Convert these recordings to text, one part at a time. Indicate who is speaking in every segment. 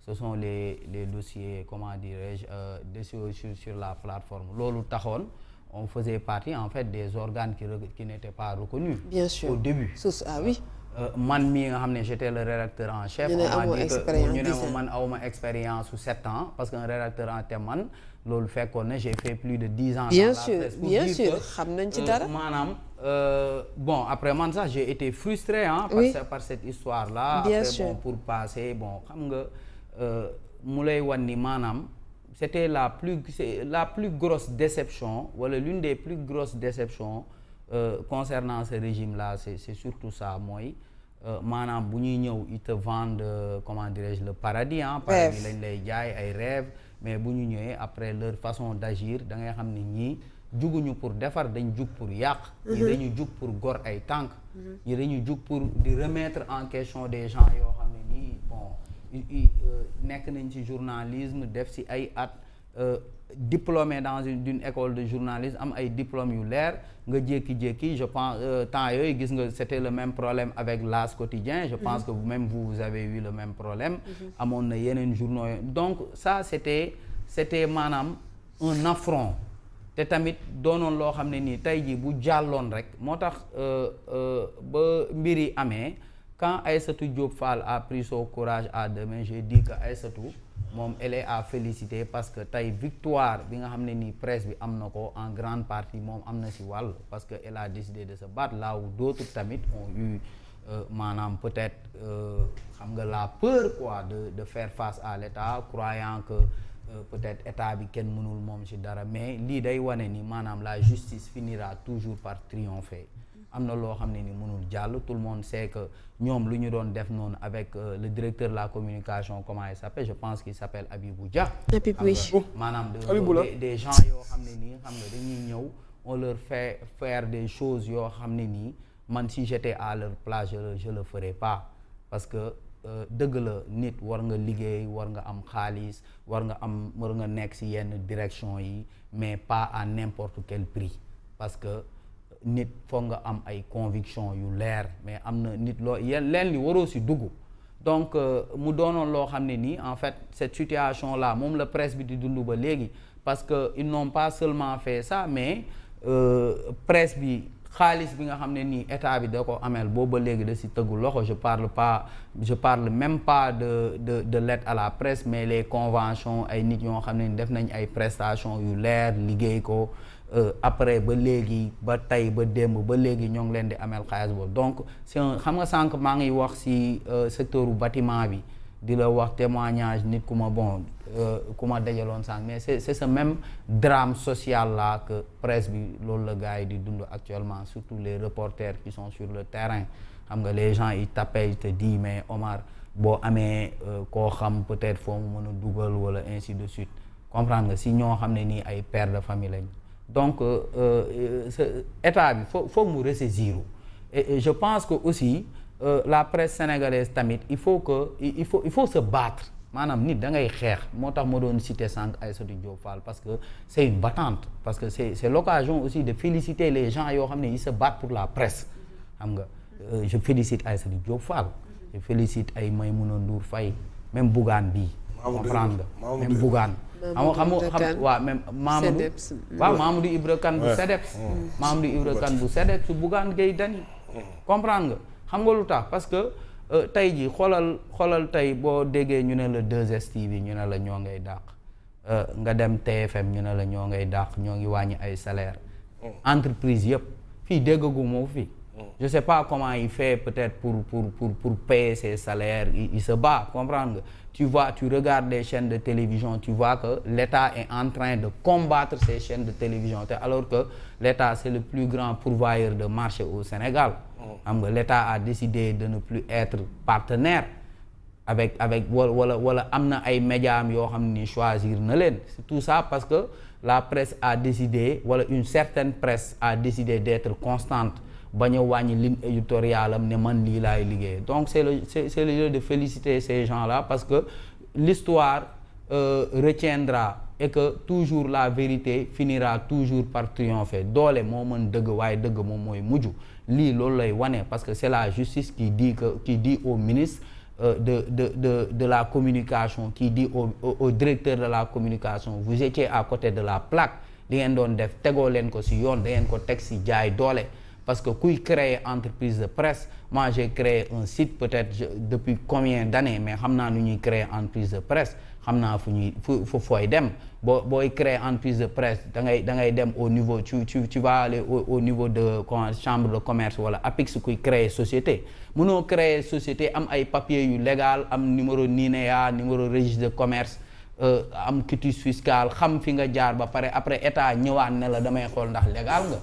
Speaker 1: ce sont les dossiers comment dirais-je dossiers sur la plateforme loolu taxoon on faisait partie en fait des organes qui n'étaient pas reconnus.
Speaker 2: Bien sûr.
Speaker 1: Au début.
Speaker 2: Ah oui.
Speaker 1: Man mii nga xam ne j'étais le rédacteur en chef.
Speaker 2: ñu
Speaker 1: ne ma man awma expérience su 7 ans parce que un rédacteur en chef man loolu fekkoon na j'ai fait plus de 10 ans.
Speaker 2: bien sûr bien sûr xam nañ ci dara.
Speaker 1: maanaam bon après man sax j'ai été frustré par cette histoire là.
Speaker 2: bien
Speaker 1: après
Speaker 2: sûr.
Speaker 1: bon pour passer bon xam nga mu lay wan ni maanaam c'était la plus grosse déception wala l'une des plus grosses déceptions. Concernant ce régime-là c'est surtout ça mooy maanaam bu ñuy ñëw ils te vendent comment dirais-je le paradis paradis lañ lay jaay ay rêve mais bu ñu ñëwee après leur façon d'agir da ngay xam ni ñii juguñu pour defar dañ jug pour yàq ñii dañu jug pour gor ay tànk ñii dañu jug pour di remettre en question des gens yoo xam ne nii bon nekk nañ ci journalisme def ci ay at diplômé dans d'une école de journalisme am ay diplômes yu leer nga jékki-jékki je pense temps yooyu gis nga c'était le même problème avec l'As quotidien je pense que même vous avez eu le même problème amoon na yeneen journaux donc ça c'était maanaam un affront te tamit doonoon loo xam ne nii tey jii bu jàlloon rek moo tax ba mbir yi amee quand Aïssatou Diop Fall a pris son courage à deux mains j'ai dit que Aïssatou moom elle est à féliciter parce que tey victoire bi nga xam ne nii presse bi am na ko en grande partie moom am na ci wàll parce que elle a décidé de se battre là où d'autres tamit ont eu maanaam peut-être xam nga la peur quoi de faire face à l'État croyant que peut-être état bi kenn mënul moom ci dara mais lii day wane ni maanaam la justice finira toujours par triompher am na loo xam ne ni mënul jàll tout le monde sait que ñoom lu ñu doon def noonu avec le directeur de la communication comment il s'appelle je pense qu'il s'appelle Abibou Dia maanaam des gens yoo xam ne nii xam nga dañuy ñëw on leur fait faire des choses yoo xam ne nii man si j'étais à leur place je le ferais pas parce que dëgg la nit war nga liggéey war nga am xaalis war nga nekk ci yenn direction yi mais pas à n'importe quel prix parce que nit foog nga am ay conviction yu leer mais am na nit loo leen li waroo ci dugg donc mu doonoon loo xam ne nii en fait cette situation là moom la presse bi di dund ba léegi parce que ils n'ont pas seulement fait ça mais presse bi xaalis bi nga xam ne nii état bi da ko ameel booba léegi da ci tëggu loxo je parle même pas de l'aide à la presse mais les conventions ay nit ñoo xam ne ni def nañ ay prestations yu leer liggéey ko après ba léegi ba tey ba démb ba léegi ñoo ngi leen di ameel xaalis boobu donc c'est un xam nga sànq maa ngi wax ci secteur u bâtiment bi di la wax témoignage nit ku ma dajaloon sànq mais c'est ce même drame social là que presse bi loolu la gars yi di dund actuellement surtout les reporters qui sont sur le terrain xam nga les gens ils t'appellent ils te disent mais Omar boo amee koo xam peut-être foo mu mën a dugal wala ainsi de suite comprendre nga si ñoo xam ne nii ay pères de famille lañ donc état bi faut mu ressaisir et je pense que aussi la presse sénégalaise tamit il faut se battre maanaam nit da ngay xeex moo tax ma doon citer sànq Aïssatou Diop Fall parce que c'est une battante parce que c'est l'occasion aussi de féliciter les gens yoo xam ne ils se battent pour la presse xam nga je félicite Aïssatou Diop Fall je félicite ay Maïmouna Ndour Faye même Bougane bii comprendre nga même Bougane xam waaw même Mamadou Ibra Kane bu SEDEPS Mamadou Ibra Kane bu SEDEPS su Bougane Gueye Dany comprendre nga xam nga lu tax parce que tey ji xoolal tey boo déggee ñu ne la 2STV ñu ne la ñoo ngay dàq nga dem TFM ñu ne la ñoo ngay dàq ñoo ngi wàññi ay salaire entreprise yëpp fii déggagu moo fii je sais pas comment il fait peut-être pour payer ses salaires il se bat comprendre nga tu regardes les chaînes de télévision tu vois que l'État est en train de combattre ces chaînes de télévision alors que l'État c'est le plus grand pourvoyeur de marché au Sénégal xam nga l'État a décidé de ne plus être partenaire avec wala am na ay médias yoo xam ni choisir na leen c'est tout ça parce que la presse a décidé wala une certaine presse a décidé d'être constante bañ a wàññi ligne éditoriale am ne man lii laay liggéey donc c'est le lieu de féliciter ces gens-là parce que l'histoire retiendra et que toujours la vérité finira toujours par triompher doole moo mën dëgg waaye dëgg moom mooy mujj lii loolu lay wane parce que c'est la justice qui dit au ministre de la communication qui dit au directeur de la communication vous étiez à côté de la plaque li ngeen doon def tegoo leen ko ci yoon da ngeen ko teg ci jaay doole parce que kuy créer entreprise de presse moi j'ai créé un site peut-être depuis combien d'années mais xam naa nu ñuy créer entreprise de presse xam naa fooy dem booy créer entreprise de presse da ngay dem au niveau tu vas aller au niveau de chambre de commerce wala APIX kuy créer société mënoo créer société am ay papiers yu légal am numéro NINEA numéro registre de commerce am quitus fiscal xam fi nga jaar ba pare après état ñëwaat ne la damay xool ndax légal nga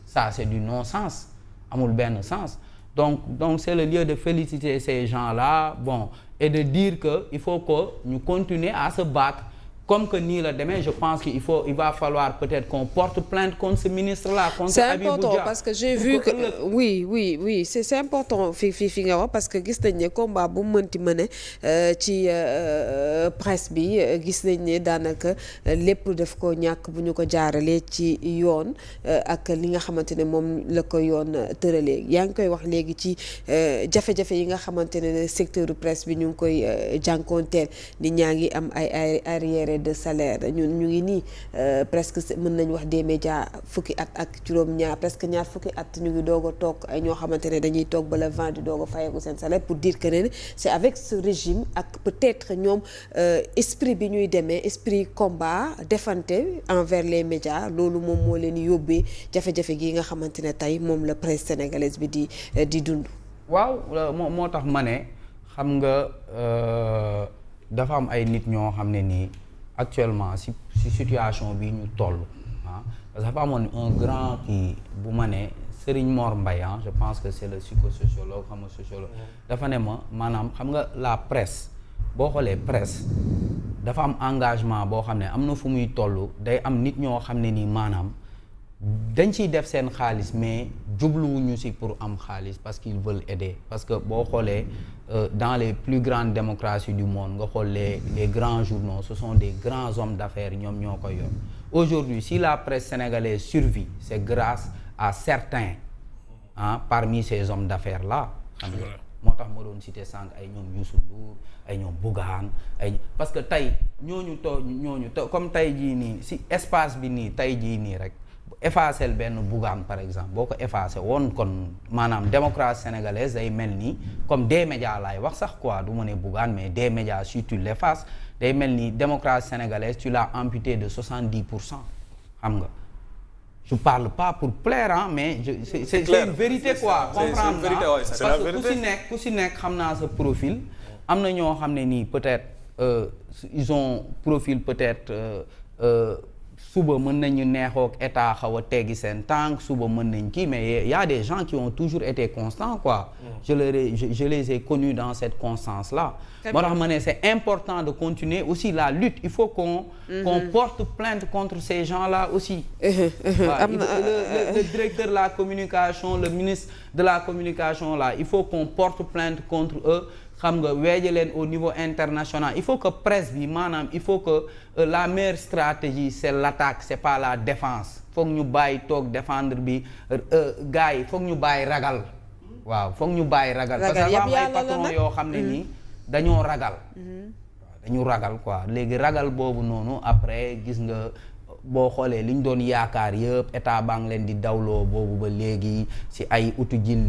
Speaker 1: ça c'est du non-sens amul benn sens donc c'est le lieu de féliciter ces gens-là bon et de dire que il faut que ñu continuer à se battre comme que nii la demee je pense qu'il va falloir peut-être qu'on porte plainte contre ce ministre-là contre Habibou Dia.
Speaker 2: C'est important parce que j'ai vu que oui c'est important fi nga wax parce que gis nañ ne combat bu mënti mëne ci presse bi gis nañ ne daanaka lépp daf ko ñàkk bu ñu ko jaaralee ci yoon ak li nga xamante ne moom la ko yoon tëralee yaa ngi koy wax léegi ci jafe-jafe yi nga xamante ne secteur presse bi ñu ngi koy jànkoonteel nit ñaa ngi am ay arriérés de salaire ñu ngi nii presque mën nañu wax des médias fukki at ak juróom-ñaar presque ñaar fukki at ñu ngi doog a toog ay ñoo xamante ne dañuy toog ba le vent di doog a fayeeku seen salaire pour dire que ne c'est avec ce régime ak peut-être ñoom esprit bi ñuy demee esprit combat defante envers les médias loolu moom moo leen yóbbee jafe-jafe gi nga xamante ne tey moom la presse sénégalaise bi di dund.
Speaker 1: waaw moo tax ma ne xam nga dafa am ay nit ñoo xam ne nii. Actuellement si situation bi ñu toll parce que dafa amoon un grand kii bu ma ne Serigne Mor Mbaye je pense que c'est le psychosociologue xam nga sociologue dafa ne ma maanaam xam nga la presse boo xoolee presse dafa am engagement boo xam ne am na fu muy toll day am nit ñoo xam ne nii maanaam dañ ciy def seen xaalis mais jubluwuñu ci pour am xaalis parce qu'ils veulent aider parce que boo xoolee dans les plus grandes démocraties du monde nga xool les grands journaux ce sont des grands hommes d'affaires ñoom ñoo koy yor aujourd'hui si la presse sénégalaise survit c'est grâce à certains parmi ces hommes d'affaires là xam nga moo tax ma doon citer sànq ay ñoom Youssou Ndour ay ñoom Bougane parce que tey ñooñu comme tey jii nii si espace bi nii tey jii nii rek effacer benn Bougane par exemple boo ko effacer woon kon maanaam démocratie sénégalaise day mel ni comme des médias laay wax sax quoi du ma ne Bougane mais des médias si tu l'effaces day mel ni démocratie sénégalaise tu l'as amputé de 70% xam nga je parle pas pour plaire mais c'est une vérité quoi comprendre parce que ku si nekk xam naa sa profil am na ñoo xam ne nii peut-être ils ont profil peut-être suba mën nañu neexook état xaw a teggi seen tànk suba mën nañ kii mais y a des gens qui ont toujours été constants quoi je les ai connus dans cette constance là moo tax ma ne c'est important de continuer aussi la lutte il faut qu'on porte plainte contre ces gens là aussi le directeur de la communication le ministre de la communication là il faut qu'on porte plainte contre eux xam nga weeje leen au niveau international il faut que presse bi maanaam il faut que la meilleure stratégie c'est l'attaque c'est pas la défense foog ñu bàyyi toog défendre bi gars yi foog ñu bàyyi ragal waaw foog ñu bàyyi ragal parce que am ay patron yoo xam ne nii dañoo ragal dañu ragal quoi léegi ragal boobu noonu après gis nga boo xoolee li ñu doon yaakaar yëpp état baa ngi leen di dawloo boobu ba léegi si ay uti jil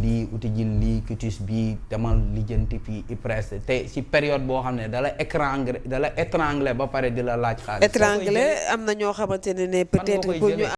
Speaker 1: lii cutis bi demal lijjanti fii IPRES te si période boo xam ne dala étrangler ba pare di la laaj xaalis
Speaker 2: étrangler am na ñoo xamante ne peut-être pour ñu